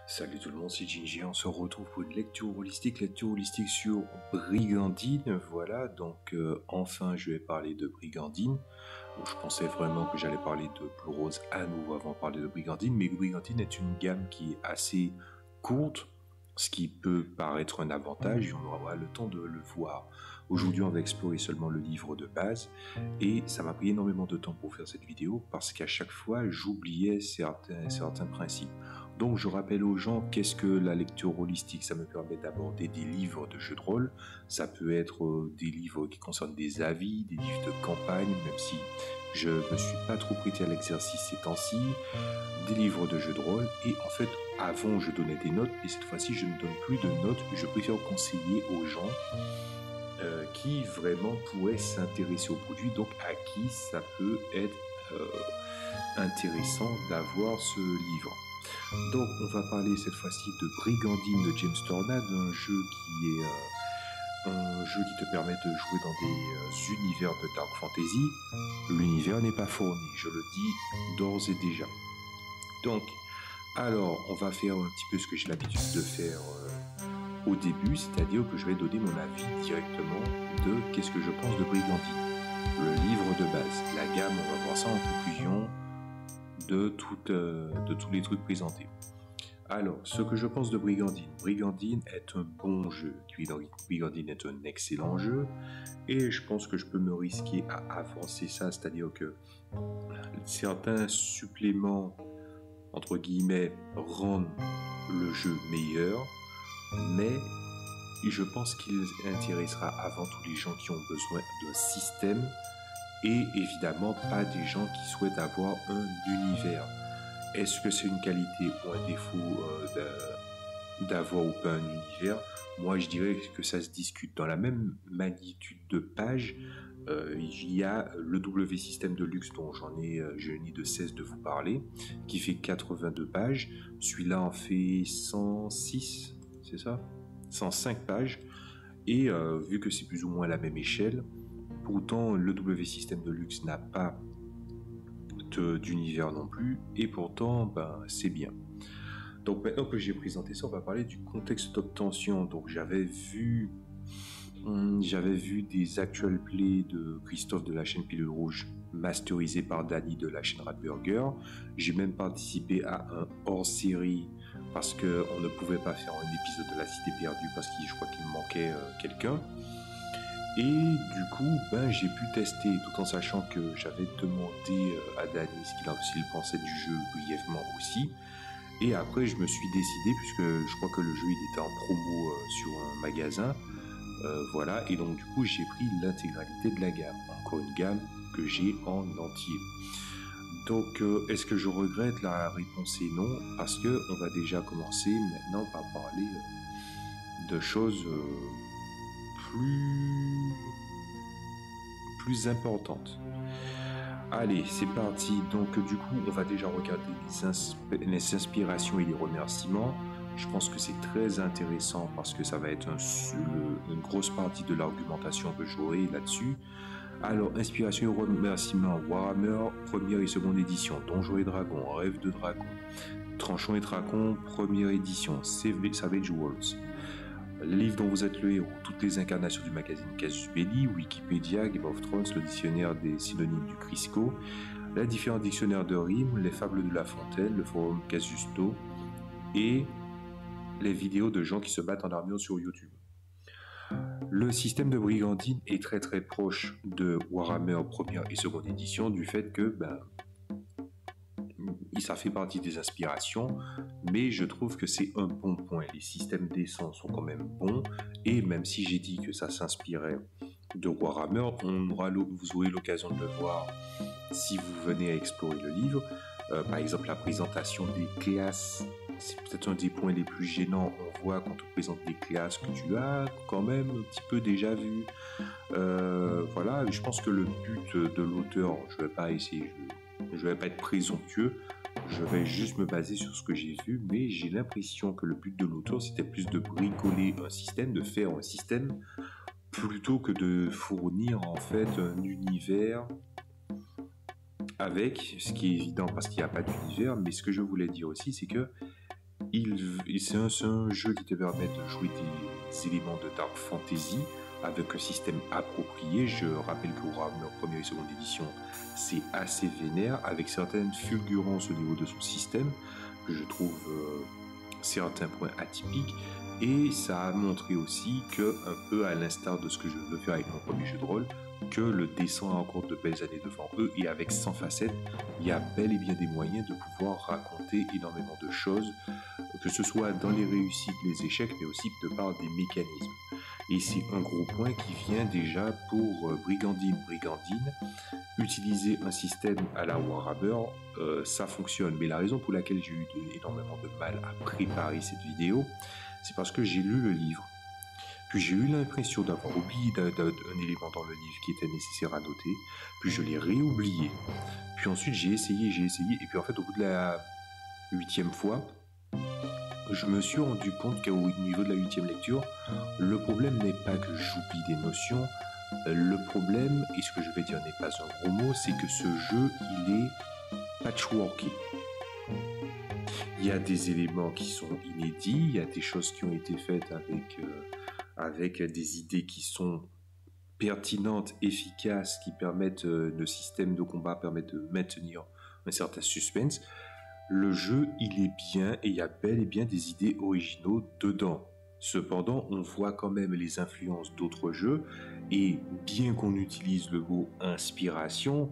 Salut tout le monde, c'est Gingy, on se retrouve pour une lecture holistique sur Brigandine. Voilà, donc enfin je vais parler de Brigandine. Je pensais vraiment que j'allais parler de Blue Rose à nouveau avant de parler de Brigandine, mais Brigandine est une gamme qui est assez courte, ce qui peut paraître un avantage et on aura le temps de le voir. Aujourd'hui on va explorer seulement le livre de base et ça m'a pris énormément de temps pour faire cette vidéo parce qu'à chaque fois j'oubliais certains principes. Donc je rappelle aux gens qu'est-ce que la lecture holistique, ça me permet d'aborder des livres de jeux de rôle, ça peut être des livres qui concernent des avis, des livres de campagne, même si je me suis pas trop prêté à l'exercice ces temps-ci, des livres de jeux de rôle, et en fait avant je donnais des notes, et cette fois-ci je ne donne plus de notes, je préfère conseiller aux gens qui vraiment pourraient s'intéresser au produit, donc à qui ça peut être intéressant d'avoir ce livre. Donc on va parler cette fois-ci de Brigandine de James Tornade, un jeu qui te permet de jouer dans des univers de Dark Fantasy. L'univers n'est pas fourni, je le dis d'ores et déjà. Donc, alors on va faire un petit peu ce que j'ai l'habitude de faire au début, c'est-à-dire que je vais donner mon avis directement de qu'est-ce que je pense de Brigandine. Le livre de base, la gamme, on va voir ça en conclusion de tous les trucs présentés. Alors, ce que je pense de Brigandine. Brigandine est un bon jeu. Brigandine est un excellent jeu. Et je pense que je peux me risquer à avancer ça, c'est-à-dire que certains suppléments, entre guillemets, rendent le jeu meilleur. Mais je pense qu'il intéressera avant tout les gens qui ont besoin d'un système et évidemment pas des gens qui souhaitent avoir un univers. Est-ce que c'est une qualité ou un défaut d'avoir ou pas un univers? Moi je dirais que ça se discute. Dans la même magnitude de pages, il y a le W système de luxe dont je n'ai de cesse de vous parler, qui fait 82 pages. Celui-là en fait 106, c'est ça? 105 pages. Et vu que c'est plus ou moins la même échelle, pourtant le W système de luxe n'a pas d'univers non plus, et pourtant c'est bien. Donc maintenant que j'ai présenté ça, on va parler du contexte d'obtention. Donc j'avais vu des actual plays de Christophe de la chaîne Pilule Rouge masterisé par Danny de la chaîne Ratburger. J'ai même participé à un hors-série parce qu'on ne pouvait pas faire un épisode de la Cité Perdue parce que je crois qu'il manquait quelqu'un. Et du coup, j'ai pu tester tout en sachant que j'avais demandé à Danny ce qu'il pensait du jeu brièvement aussi. Et après, je me suis décidé, puisque je crois que le jeu il était en promo sur un magasin. Voilà, et donc du coup, j'ai pris l'intégralité de la gamme. Encore une gamme que j'ai en entier. Donc, est-ce que je regrette? La réponse est non, parce que on va déjà commencer maintenant par parler de choses plus importantes. Allez, c'est parti. Donc du coup, on va déjà regarder les inspirations et les remerciements. Je pense que c'est très intéressant parce que ça va être une grosse partie de l'argumentation que j'aurai là-dessus. Alors, inspiration et remerciements, Warhammer, première et seconde édition, Donjons et Dragons, Rêve de Dragon, Tranchons et Dragons, première édition, Savage Worlds. Le livre dont vous êtes le héros, toutes les incarnations du magazine Casus Belli, Wikipédia, Game of Thrones, le dictionnaire des synonymes du Crisco, les différents dictionnaires de rimes, les fables de La Fontaine, le forum Casusto et les vidéos de gens qui se battent en armure sur YouTube. Le système de Brigandine est très très proche de Warhammer première et seconde édition du fait que ça fait partie des inspirations, mais je trouve que c'est un bon point. Les systèmes d'essence sont quand même bons, et même si j'ai dit que ça s'inspirait de Warhammer, vous aurez l'occasion de le voir si vous venez à explorer le livre. Par exemple, la présentation des classes, c'est peut-être un des points les plus gênants. On voit quand on présente des classes que tu as quand même un petit peu déjà vu. Voilà, je pense que le but de l'auteur, je vais pas être présomptueux, je vais juste me baser sur ce que j'ai vu, mais j'ai l'impression que le but de l'auteur, c'était plus de bricoler un système, de faire un système, plutôt que de fournir en fait un univers avec, ce qui est évident parce qu'il n'y a pas d'univers, mais ce que je voulais dire aussi, c'est que c'est un jeu qui te permet de jouer des éléments de Dark Fantasy avec un système approprié. Je rappelle que Warhammer première et seconde édition, c'est assez vénère, avec certaines fulgurances au niveau de son système, que je trouve certains points atypiques. Et ça a montré aussi que, un peu à l'instar de ce que je veux faire avec mon premier jeu de rôle, que le dessin a encore de belles années devant eux, et avec 100 facettes, il y a bel et bien des moyens de pouvoir raconter énormément de choses, que ce soit dans les réussites, les échecs, mais aussi de par des mécanismes. Et c'est un gros point qui vient déjà pour Brigandine. Utiliser un système à la Warhammer, ça fonctionne. Mais la raison pour laquelle j'ai eu énormément de mal à préparer cette vidéo, c'est parce que j'ai lu le livre. Puis j'ai eu l'impression d'avoir oublié d'un élément dans le livre qui était nécessaire à noter. Puis je l'ai réoublié. Puis ensuite j'ai essayé. Et puis en fait, au bout de la 8e fois, je me suis rendu compte qu'au niveau de la 8e lecture, le problème n'est pas que j'oublie des notions. Le problème, et ce que je vais dire n'est pas un gros mot, c'est que ce jeu, il est patchworké. Il y a des éléments qui sont inédits, il y a des choses qui ont été faites avec des idées qui sont pertinentes, efficaces, qui permettent, le système de combat permet de maintenir un certain suspense. Le jeu, il est bien et il y a bel et bien des idées originaux dedans. Cependant, on voit quand même les influences d'autres jeux, et bien qu'on utilise le mot inspiration,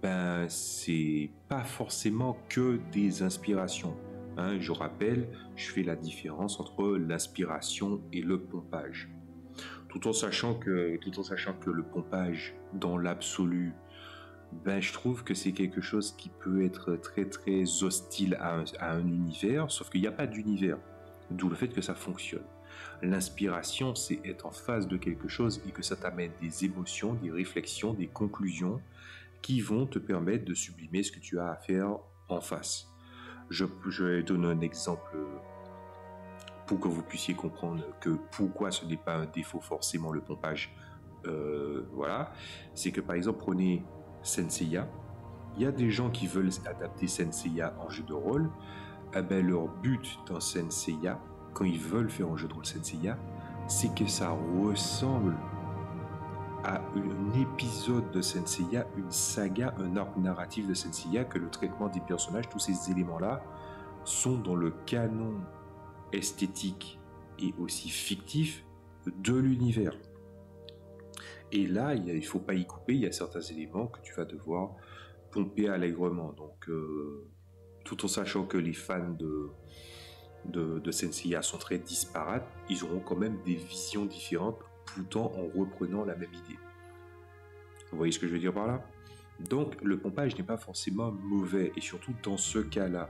ben c'est pas forcément que des inspirations. Hein, je rappelle, je fais la différence entre l'inspiration et le pompage. Tout en sachant que le pompage, dans l'absolu, ben, je trouve que c'est quelque chose qui peut être très très hostile à un univers, sauf qu'il n'y a pas d'univers, d'où le fait que ça fonctionne. L'inspiration, c'est être en face de quelque chose et que ça t'amène des émotions, des réflexions, des conclusions qui vont te permettre de sublimer ce que tu as à faire en face. Je vais donner un exemple pour que vous puissiez comprendre que pourquoi ce n'est pas un défaut forcément le pompage. Voilà, c'est que par exemple, prenez Saint Seiya. Il y a des gens qui veulent adapter Saint Seiya en jeu de rôle. Eh ben, leur but dans Saint Seiya, quand ils veulent faire un jeu de rôle Saint Seiya, c'est que ça ressemble à un épisode de Saint Seiya, une saga, un arc narratif de Saint Seiya, que le traitement des personnages, tous ces éléments-là, sont dans le canon esthétique et aussi fictif de l'univers. Et là, il ne faut pas y couper, il y a certains éléments que tu vas devoir pomper allègrement. Donc, tout en sachant que les fans de Saint Seiya sont très disparates, ils auront quand même des visions différentes tout en reprenant la même idée. Vous voyez ce que je veux dire par là? Donc, le pompage n'est pas forcément mauvais, et surtout dans ce cas-là.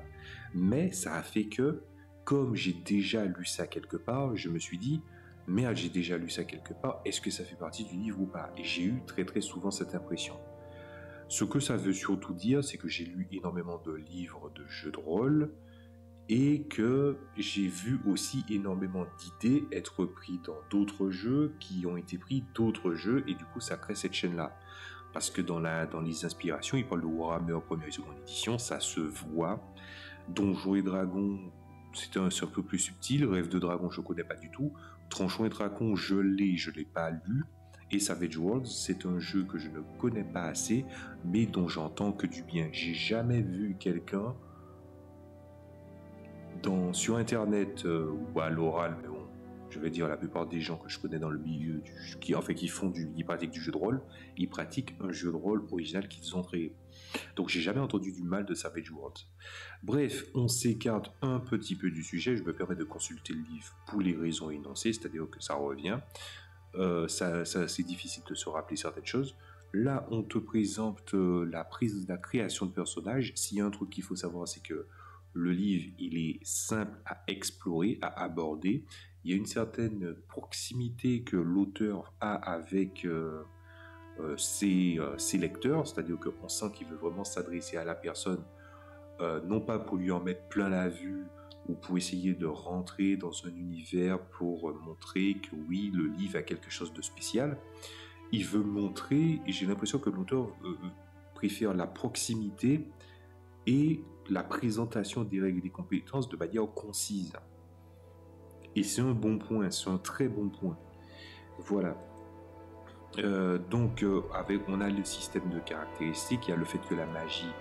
Mais ça a fait que, comme j'ai déjà lu ça quelque part, je me suis dit, merde, j'ai déjà lu ça quelque part, est-ce que ça fait partie du livre ou pas? Et j'ai eu très très souvent cette impression. Ce que ça veut surtout dire, c'est que j'ai lu énormément de livres de jeux de rôle, et que j'ai vu aussi énormément d'idées être prises dans d'autres jeux qui ont été pris d'autres jeux, et du coup ça crée cette chaîne-là. Parce que dans les inspirations, il parle de Warhammer première et seconde édition, ça se voit. Donjons et Dragons, c'est un peu plus subtil. Rêve de Dragon, je ne connais pas du tout. Tranchons et Dragons, je l'ai pas lu. Et Savage Worlds, c'est un jeu que je ne connais pas assez, mais dont j'entends que du bien. J'ai jamais vu quelqu'un sur Internet ou à l'oral, mais bon, je vais dire la plupart des gens que je connais dans le milieu, qui pratiquent du jeu de rôle, ils pratiquent un jeu de rôle original qu'ils ont créé. Donc j'ai jamais entendu du mal de Savage Worlds. Bref, on s'écarte un petit peu du sujet, je me permets de consulter le livre pour les raisons énoncées, c'est-à-dire que ça revient. C'est difficile de se rappeler certaines choses. Là, on te présente la création de personnages. S'il y a un truc qu'il faut savoir, c'est que le livre, il est simple à explorer, à aborder. Il y a une certaine proximité que l'auteur a avec ses lecteurs, c'est-à-dire qu'on sent qu'il veut vraiment s'adresser à la personne, non pas pour lui en mettre plein la vue, ou pour essayer de rentrer dans un univers pour montrer que oui, le livre a quelque chose de spécial. Il veut montrer, et j'ai l'impression que l'auteur préfère la proximité et la présentation des règles et des compétences de manière concise. Et c'est un bon point, c'est un très bon point. Voilà. Donc, on a le système de caractéristiques, il y a le fait que la magie,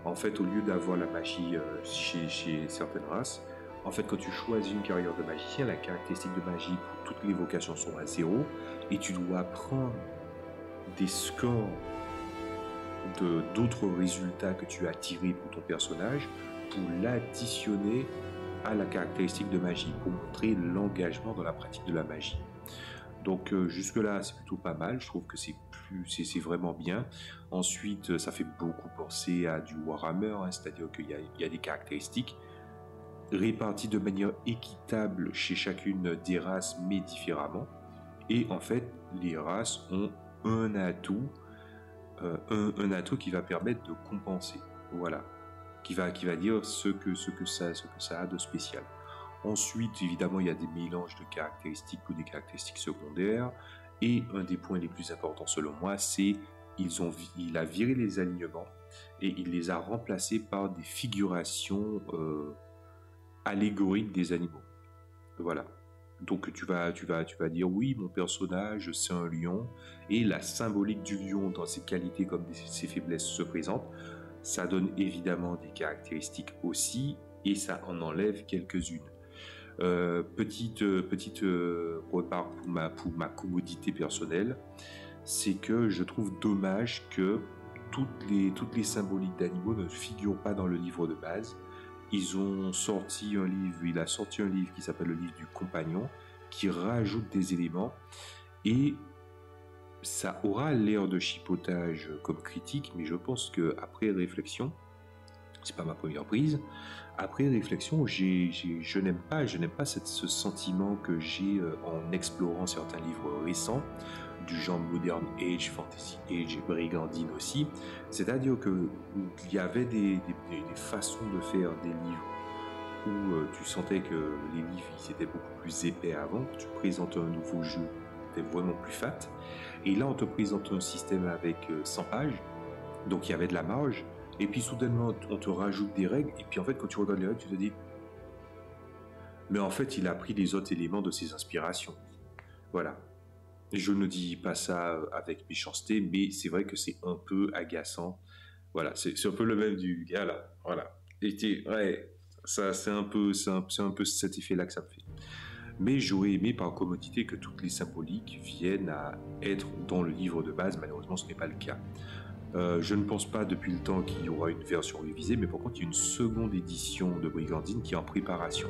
en fait, au lieu d'avoir la magie chez certaines races, en fait, quand tu choisis une carrière de magicien, la caractéristique de magie pour toutes les vocations sont à 0, et tu dois prendre des scores d'autres résultats que tu as tirés pour ton personnage pour l'additionner à la caractéristique de magie, pour montrer l'engagement dans la pratique de la magie. Donc jusque-là, c'est plutôt pas mal. Je trouve que c'est vraiment bien. Ensuite, ça fait beaucoup penser à du Warhammer, hein, c'est-à-dire qu'il y a des caractéristiques réparties de manière équitable chez chacune des races, mais différemment. Et en fait, les races ont un atout qui va permettre de compenser. Voilà, qui va dire ce que ça a de spécial. Ensuite, évidemment, il y a des mélanges de caractéristiques ou des caractéristiques secondaires. Et un des points les plus importants, selon moi, c'est il a viré les alignements et il les a remplacés par des figurations allégoriques des animaux. Voilà. Donc tu vas dire, oui, mon personnage, c'est un lion. Et la symbolique du lion, dans ses qualités comme ses faiblesses se présente. Ça donne évidemment des caractéristiques aussi. Et ça en enlève quelques-unes. Petite repart pour ma commodité personnelle, c'est que je trouve dommage que toutes les symboliques d'animaux ne figurent pas dans le livre de base. Il a sorti un livre qui s'appelle le livre du compagnon, qui rajoute des éléments, et ça aura l'air de chipotage comme critique, mais je pense que après réflexion, c'est pas ma première prise. Après réflexion, je n'aime pas ce sentiment que j'ai en explorant certains livres récents, du genre Modern Age, Fantasy Age et Brigandine aussi. C'est-à-dire qu'il y avait des façons de faire des livres où tu sentais que les livres ils étaient beaucoup plus épais avant, que tu présentes un nouveau jeu, c'était vraiment plus fat. Et là, on te présente un système avec 100 pages, donc il y avait de la marge. Et puis soudainement, on te rajoute des règles, et puis en fait, quand tu regardes les règles, tu te dis mais en fait, il a pris les autres éléments de ses inspirations. Voilà. Je ne dis pas ça avec méchanceté, mais c'est vrai que c'est un peu agaçant. Voilà, c'est un peu le même du gars là. Voilà. Ouais, ça, c'est un peu cet effet-là que ça me fait. Mais j'aurais aimé par commodité que toutes les symboliques viennent à être dans le livre de base. Malheureusement, ce n'est pas le cas. Je ne pense pas depuis le temps qu'il y aura une version révisée, mais par contre il y a une seconde édition de Brigandine qui est en préparation.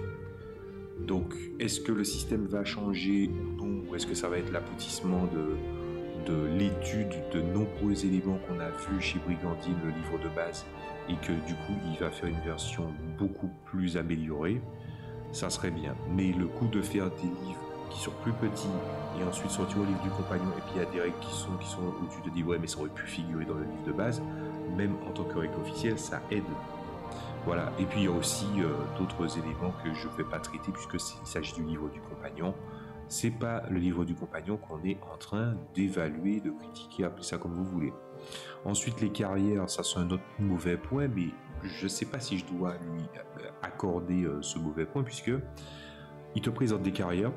Donc est-ce que le système va changer ou non, ou est-ce que ça va être l'aboutissement de l'étude de nombreux éléments qu'on a vus chez Brigandine, le livre de base, et que du coup il va faire une version beaucoup plus améliorée, ça serait bien. Mais le coup de faire des livres qui sont plus petits et ensuite sortir au livre du compagnon, et puis il y a des règles qui sont où tu te dis ouais mais ça aurait pu figurer dans le livre de base, même en tant que règle officielle, ça aide. Voilà. Et puis il y a aussi d'autres éléments que je ne vais pas traiter puisque il s'agit du livre du compagnon. C'est pas le livre du compagnon qu'on est en train d'évaluer, de critiquer, appelez ça comme vous voulez. Ensuite les carrières, ça c'est un autre mauvais point, mais je sais pas si je dois lui accorder ce mauvais point puisque il te présente des carrières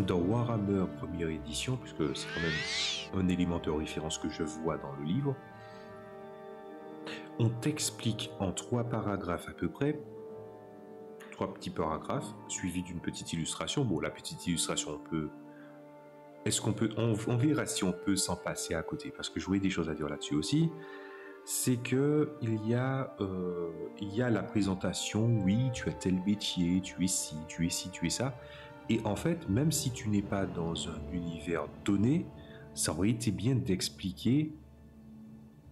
dans Warhammer première édition, puisque c'est quand même un élément de référence que je vois dans le livre. On t'explique en 3 paragraphes à peu près, 3 petits paragraphes, suivis d'une petite illustration. Bon, la petite illustration, on verra si on peut s'en passer à côté, parce que je voulais des choses à dire là-dessus aussi. C'est que il y a la présentation, oui, tu as tel métier, tu es ci, tu es ci, tu es ça. Et en fait, même si tu n'es pas dans un univers donné, ça aurait été bien d'expliquer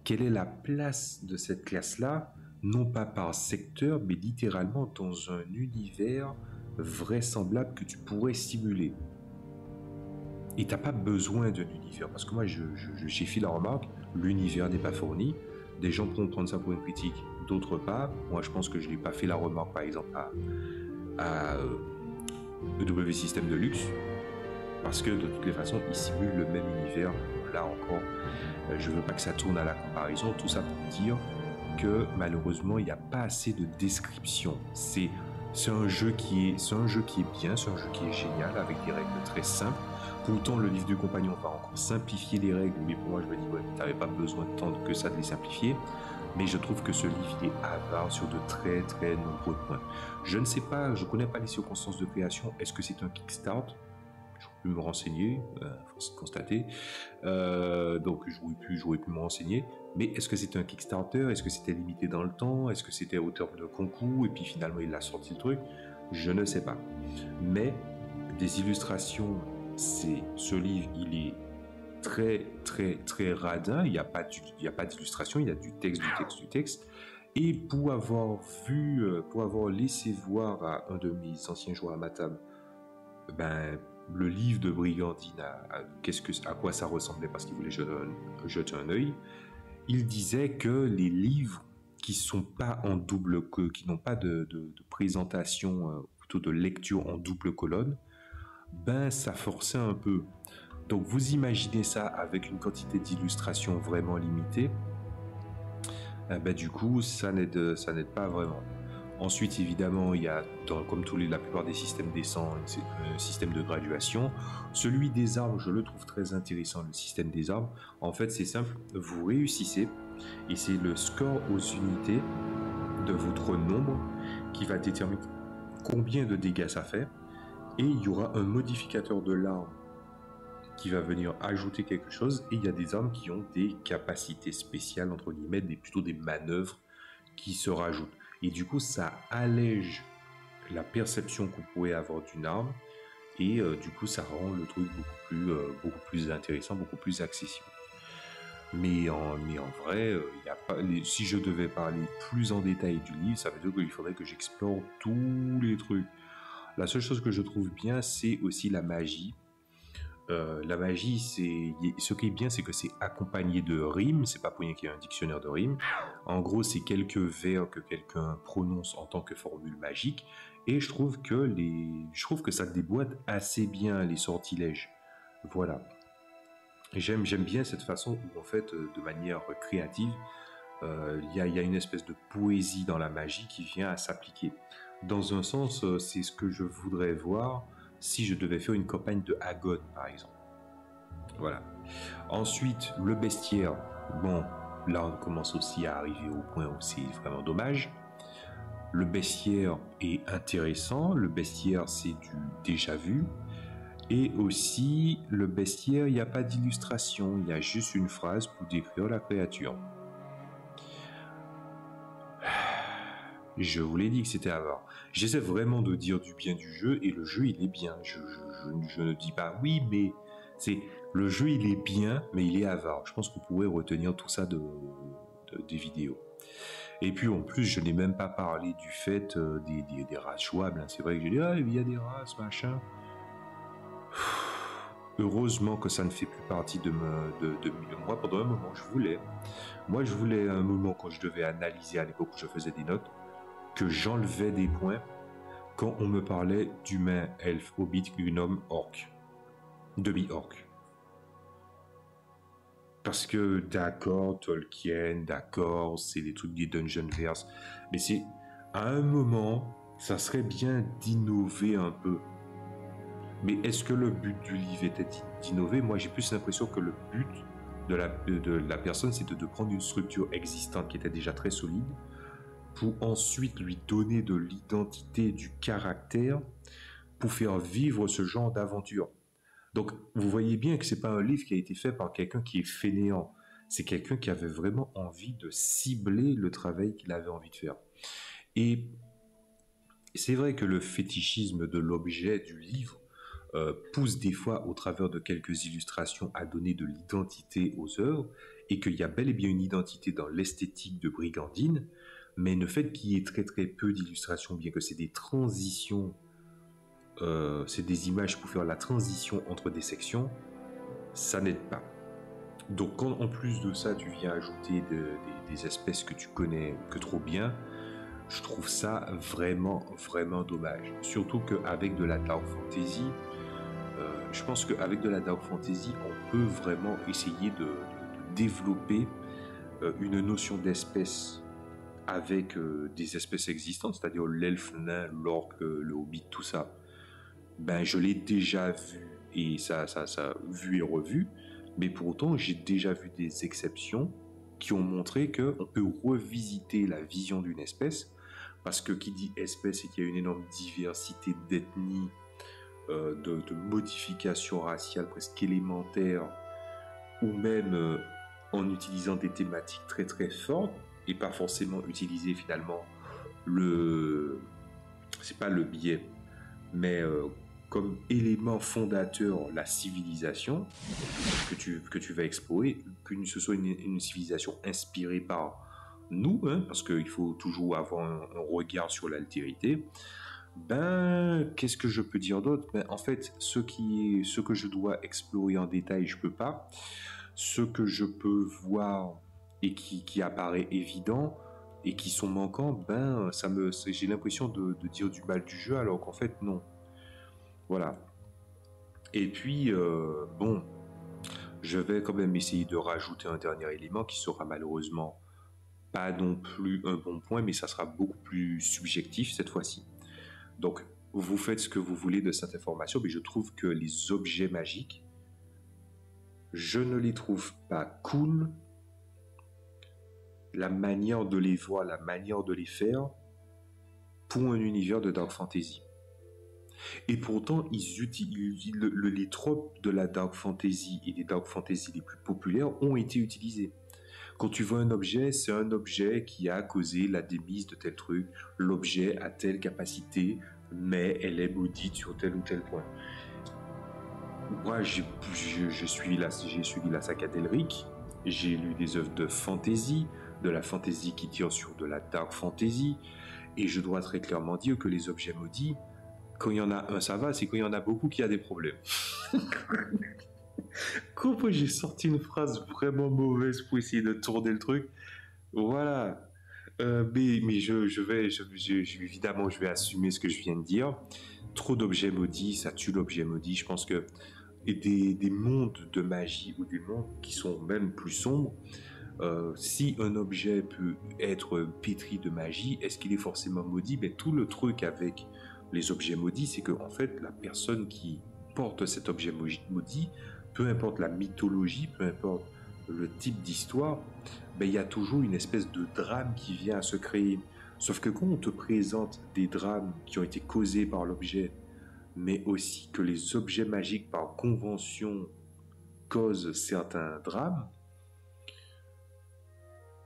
quelle est la place de cette classe-là, non pas par secteur, mais littéralement dans un univers vraisemblable que tu pourrais simuler. Et tu n'as pas besoin d'un univers, parce que moi j'ai fait la remarque, l'univers n'est pas fourni, des gens pourront prendre ça pour une critique, d'autres pas. Moi je pense que je n'ai pas fait la remarque par exemple à EW System Deluxe, parce que de toutes les façons ils simulent le même univers. Là encore, je veux pas que ça tourne à la comparaison, tout ça pour dire que malheureusement il n'y a pas assez de description. C'est un jeu qui est bien, c'est un jeu qui est génial avec des règles très simples. Pourtant le livre du compagnon va encore simplifier les règles, mais pour moi je me dis ouais, t'avais pas besoin de tant que ça de les simplifier. Mais je trouve que ce livre il est avare sur de très très nombreux points. Je ne sais pas, je connais pas les circonstances de création. Est-ce que c'est un Kickstart? Je peux me renseigner, force de constater. Donc j'aurais pu me renseigner. Mais est-ce que c'était un Kickstarter? Est-ce que c'était limité dans le temps? Est-ce que c'était au terme de concours? Et puis finalement il a sorti le truc? Je ne sais pas. Mais des illustrations, ce livre, il est très très très radin. Il n'y a pas d'illustration, il y a du texte. Et pour avoir laissé voir à un de mes anciens joueurs à ma table, le livre de Brigandine, à quoi ça ressemblait parce qu'il voulait jeter un œil, il disait que les livres qui sont pas en double, qui n'ont pas de présentation, plutôt de lecture en double colonne, ça forçait un peu. Donc vous imaginez ça avec une quantité d'illustrations vraiment limitée, du coup ça n'aide pas vraiment. Ensuite, évidemment, il y a, comme la plupart des systèmes décents, un système de graduation. Celui des armes, je le trouve très intéressant, le système des armes. En fait, c'est simple, vous réussissez, et c'est le score aux unités de votre nombre qui va déterminer combien de dégâts ça fait. Et il y aura un modificateur de l'arme qui va venir ajouter quelque chose. Et il y a des armes qui ont des capacités spéciales, entre guillemets, plutôt des manœuvres qui se rajoutent. Et du coup, ça allège la perception qu'on pourrait avoir d'une arme. Et du coup, ça rend le truc beaucoup plus intéressant, beaucoup plus accessible. Mais en vrai, y a pas, si je devais parler plus en détail du livre, ça veut dire qu'il faudrait que j'explore tous les trucs. La seule chose que je trouve bien, c'est aussi la magie. La magie, ce qui est bien, c'est que c'est accompagné de rimes. C'est pas pour rien qu'il y a un dictionnaire de rimes. En gros, c'est quelques vers que quelqu'un prononce en tant que formule magique. Et je trouve que ça déboîte assez bien les sortilèges. Voilà. J'aime bien cette façon où, en fait, de manière créative, il y a une espèce de poésie dans la magie qui vient à s'appliquer. Dans un sens, c'est ce que je voudrais voir si je devais faire une campagne de Agon, par exemple. Voilà. Ensuite, le bestiaire. Bon, là, on commence aussi à arriver au point où c'est vraiment dommage. Le bestiaire est intéressant. Le bestiaire, c'est du déjà vu. Et aussi, le bestiaire, il n'y a pas d'illustration. Il y a juste une phrase pour décrire la créature. Je vous l'ai dit que c'était avare. J'essaie vraiment de dire du bien du jeu, et le jeu, il est bien. Je ne dis pas oui, mais le jeu, il est bien, mais il est avare. Je pense qu'on pourrait retenir tout ça des vidéos. Et puis, en plus, je n'ai même pas parlé du fait des races jouables. C'est vrai que j'ai dit, il y a des races, machin. Heureusement que ça ne fait plus partie de moi. Pendant un moment, je voulais un moment, quand je devais analyser à l'époque où je faisais des notes, que j'enlevais des points quand on me parlait d'humain, elfe, hobbit, gnome, orc, demi-orc. Parce que d'accord, Tolkien, d'accord, c'est des trucs des Dungeonverse, mais c'est à un moment, ça serait bien d'innover un peu. Mais est-ce que le but du livre était d'innover? Moi, j'ai plus l'impression que le but de la personne, c'était de prendre une structure existante qui était déjà très solide, pour ensuite lui donner de l'identité, du caractère, pour faire vivre ce genre d'aventure. Donc, vous voyez bien que c'est pas un livre qui a été fait par quelqu'un qui est fainéant. C'est quelqu'un qui avait vraiment envie de cibler le travail qu'il avait envie de faire. Et c'est vrai que le fétichisme de l'objet du livre pousse des fois, au travers de quelques illustrations, à donner de l'identité aux œuvres, et qu'il y a bel et bien une identité dans l'esthétique de Brigandine, mais le fait qu'il y ait très très peu d'illustrations, bien que c'est des transitions, c'est des images pour faire la transition entre des sections, ça n'aide pas. Donc quand en plus de ça tu viens ajouter des espèces que tu connais que trop bien, je trouve ça vraiment vraiment dommage. Surtout qu'avec de la dark fantasy, je pense qu'avec de la dark fantasy, on peut vraiment essayer de développer une notion d'espèce avec des espèces existantes, c'est-à-dire l'elfe, nain, l'orque, le hobbit, tout ça, ben je l'ai déjà vu et ça vu et revu, mais pour autant j'ai déjà vu des exceptions qui ont montré qu'on peut revisiter la vision d'une espèce, parce que qui dit espèce, c'est qu'il y a une énorme diversité d'ethnies, de modifications raciales presque élémentaires, ou même en utilisant des thématiques très très fortes, et pas forcément utiliser finalement c'est pas le biais, mais comme élément fondateur la civilisation que tu vas explorer, que ce soit une civilisation inspirée par nous, hein, parce qu'il faut toujours avoir un regard sur l'altérité. Ben, qu'est-ce que je peux dire d'autre? Ben, en fait, ce que je dois explorer en détail, je peux pas. Ce que je peux voir et qui apparaît évident et qui sont manquants, ben, j'ai l'impression de dire du mal du jeu, alors qu'en fait, non. Voilà. Et puis, bon, je vais quand même essayer de rajouter un dernier élément qui sera malheureusement pas non plus un bon point, mais ça sera beaucoup plus subjectif cette fois-ci. Donc, vous faites ce que vous voulez de cette information, mais je trouve que les objets magiques, je ne les trouve pas cool. La manière de les voir, la manière de les faire, pour un univers de Dark Fantasy. Et pourtant, ils utilisent les tropes de la Dark Fantasy et des Dark Fantasy les plus populaires ont été utilisés. Quand tu vois un objet, c'est un objet qui a causé la démise de tel truc. L'objet a telle capacité, mais elle est maudite sur tel ou tel point. Moi, j'ai suivi la saga d'Elric. J'ai lu des œuvres de fantasy, de la fantasy qui tire sur de la dark fantasy. Et je dois très clairement dire que les objets maudits, quand il y en a un, ça va, c'est quand il y en a beaucoup qu'il y a des problèmes. Comment j'ai sorti une phrase vraiment mauvaise pour essayer de tourner le truc? Voilà. Mais évidemment, je vais assumer ce que je viens de dire. Trop d'objets maudits, ça tue l'objet maudit. Je pense que et des mondes de magie ou des mondes qui sont même plus sombres, si un objet peut être pétri de magie, est-ce qu'il est forcément maudit? Ben, tout le truc avec les objets maudits, c'est que en fait, la personne qui porte cet objet maudit, peu importe la mythologie, peu importe le type d'histoire, ben, il y a toujours une espèce de drame qui vient à se créer. Sauf que quand on te présente des drames qui ont été causés par l'objet, mais aussi que les objets magiques par convention causent certains drames,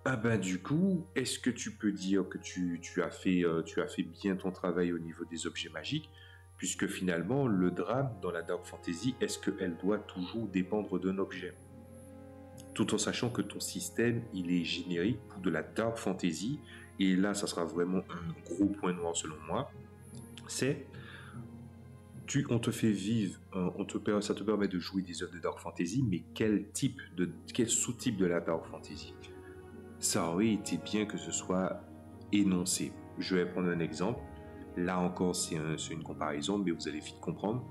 ah ben du coup, est-ce que tu peux dire que tu as fait bien ton travail au niveau des objets magiques, puisque finalement le drame dans la Dark Fantasy, est-ce qu'elle doit toujours dépendre d'un objet, tout en sachant que ton système il est générique pour de la Dark Fantasy, et là ça sera vraiment un gros point noir selon moi, c'est on te fait vivre, ça te permet de jouer des œuvres de Dark Fantasy, mais quel sous-type de la Dark Fantasy? Ça aurait été bien que ce soit énoncé. Je vais prendre un exemple. Là encore, c'est une comparaison, mais vous allez vite comprendre.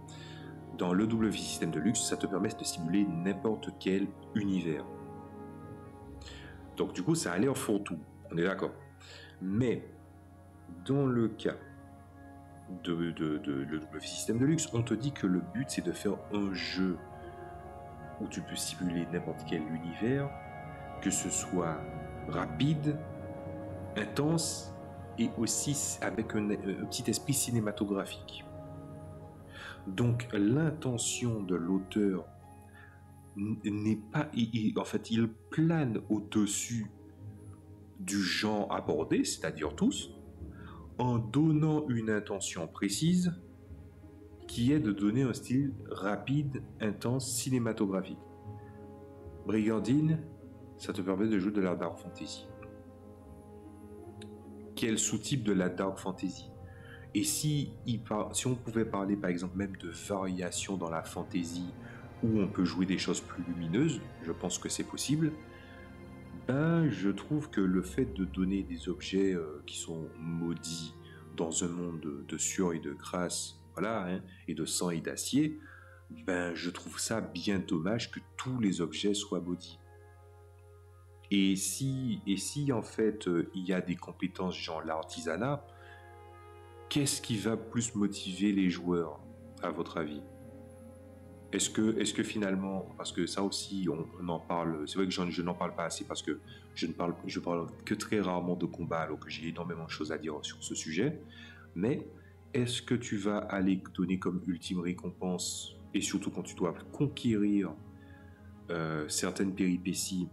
Dans le W System de luxe, ça te permet de simuler n'importe quel univers. Donc du coup, ça a l'air fourre-tout. On est d'accord. Mais dans le cas de le W System de luxe, on te dit que le but c'est de faire un jeu où tu peux simuler n'importe quel univers, que ce soit rapide, intense et aussi avec un petit esprit cinématographique. Donc l'intention de l'auteur n'est pas, en fait, il plane au-dessus du genre abordé, c'est-à-dire tous, en donnant une intention précise qui est de donner un style rapide, intense, cinématographique. Brigandine, ça te permet de jouer de la Dark Fantasy. Quel sous-type de la Dark Fantasy? Et si on pouvait parler par exemple même de variation dans la fantasy, où on peut jouer des choses plus lumineuses, je pense que c'est possible, ben je trouve que le fait de donner des objets qui sont maudits dans un monde de sueur et de crasse, voilà, hein, et de sang et d'acier, ben je trouve ça bien dommage que tous les objets soient maudits. Et si en fait il y a des compétences genre l'artisanat, qu'est-ce qui va plus motiver les joueurs, à votre avis? Est-ce que finalement, parce que ça aussi, on en parle, c'est vrai que je n'en parle pas assez parce que je parle que très rarement de combat alors que j'ai énormément de choses à dire sur ce sujet, mais est-ce que tu vas aller donner comme ultime récompense, et surtout quand tu dois conquérir certaines péripéties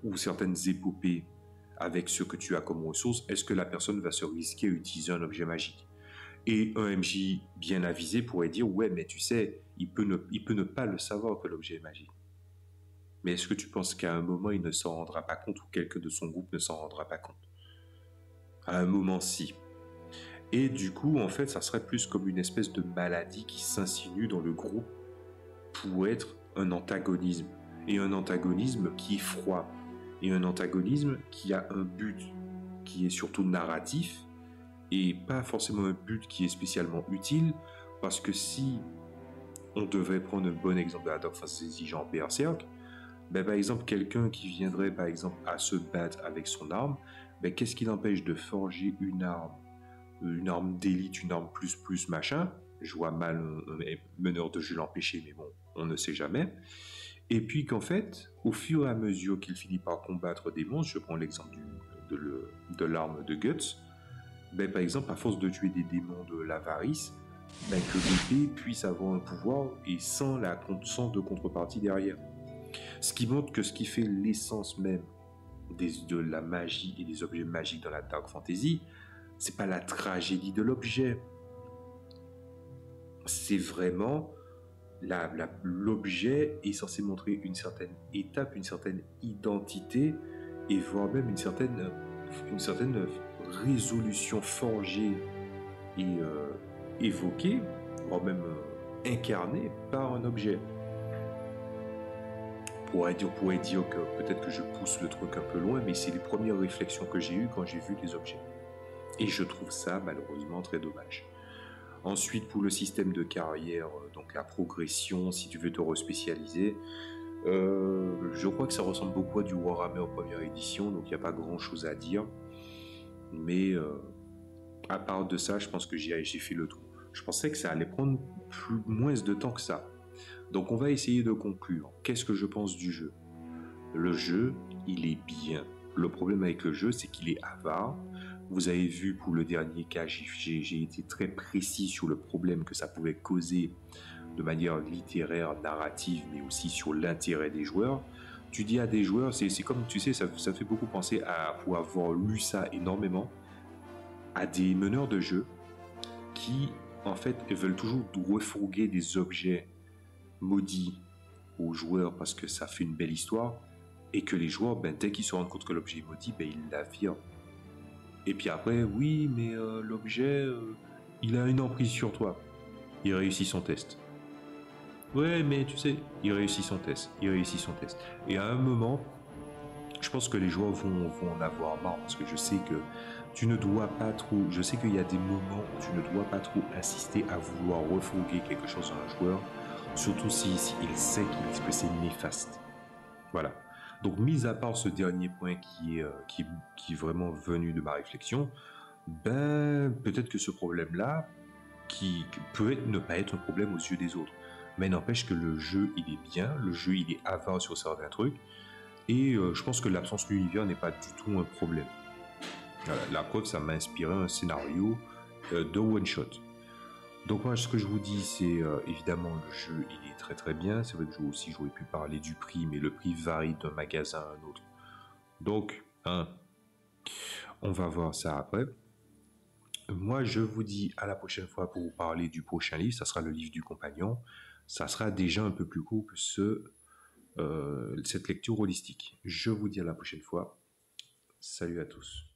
ou certaines épopées avec ce que tu as comme ressources, est-ce que la personne va se risquer à utiliser un objet magique? Et un MJ bien avisé pourrait dire, ouais, mais tu sais, il peut ne pas le savoir que l'objet est magique. Mais est-ce que tu penses qu'à un moment, il ne s'en rendra pas compte ou quelqu'un de son groupe ne s'en rendra pas compte? À un moment, si. Et du coup, en fait, ça serait plus comme une espèce de maladie qui s'insinue dans le groupe pour être un antagonisme. Et un antagonisme qui est froid. Et un antagonisme qui a un but qui est surtout narratif et pas forcément un but qui est spécialement utile, parce que si on devait prendre un bon exemple de la Dark Fantasy genre Berserk, ben par exemple quelqu'un qui viendrait par exemple à se battre avec son arme, ben qu'est-ce qui l'empêche de forger une arme d'élite, une arme plus machin? Je vois mal un meneur de jeu l'empêcher, mais bon, on ne sait jamais. Et puis qu'en fait, au fur et à mesure qu'il finit par combattre des monstres, je prends l'exemple de l'arme de Guts, ben, par exemple, à force de tuer des démons de l'avarice, ben, que l'épée puisse avoir un pouvoir et sans de contrepartie derrière. Ce qui montre que ce qui fait l'essence même de la magie et des objets magiques dans la Dark Fantasy, c'est pas la tragédie de l'objet. C'est vraiment l'objet est censé montrer une certaine étape, une certaine identité et voire même une certaine résolution forgée et évoquée, voire même incarnée par un objet. On pourrait dire que peut-être que je pousse le truc un peu loin, mais c'est les premières réflexions que j'ai eues quand j'ai vu les objets. Et je trouve ça malheureusement très dommage. Ensuite, pour le système de carrière, donc la progression, si tu veux te respécialiser, je crois que ça ressemble beaucoup à du Warhammer première édition, donc il n'y a pas grand chose à dire. Mais à part de ça, je pense que j'ai fait le tour. Je pensais que ça allait prendre moins de temps que ça. Donc on va essayer de conclure. Qu'est-ce que je pense du jeu? Le jeu, il est bien. Le problème avec le jeu, c'est qu'il est avare. Vous avez vu pour le dernier cas, j'ai été très précis sur le problème que ça pouvait causer de manière littéraire, narrative, mais aussi sur l'intérêt des joueurs. Tu dis à des joueurs, c'est comme, tu sais, ça fait beaucoup penser à, pour avoir lu ça énormément, à des meneurs de jeu qui, en fait, veulent toujours refourguer des objets maudits aux joueurs parce que ça fait une belle histoire, et que les joueurs, ben, dès qu'ils se rendent compte que l'objet est maudit, ben, ils la virent. Et puis après, oui, mais l'objet, il a une emprise sur toi. Il réussit son test. Ouais, mais tu sais, il réussit son test. Il réussit son test. Et à un moment, je pense que les joueurs vont en avoir marre parce que je sais que tu ne dois pas trop. Je sais qu'il y a des moments où tu ne dois pas trop insister à vouloir refourguer quelque chose à un joueur, surtout si il sait que c'est néfaste. Voilà. Donc, mis à part ce dernier point qui est vraiment venu de ma réflexion, ben, peut-être que ce problème-là, qui peut ne pas être un problème aux yeux des autres, mais n'empêche que le jeu, il est bien, le jeu, il est avare sur certains trucs, et je pense que l'absence de l'univers n'est pas du tout un problème. Voilà, la preuve, ça m'a inspiré un scénario de one-shot. Donc moi, ce que je vous dis, c'est évidemment le jeu, il est très très bien. C'est vrai que j'aurais pu parler du prix, mais le prix varie d'un magasin à un autre. Donc, on va voir ça après. Moi, je vous dis à la prochaine fois pour vous parler du prochain livre. Ça sera le livre du compagnon. Ça sera déjà un peu plus court que cette lecture holistique. Je vous dis à la prochaine fois. Salut à tous.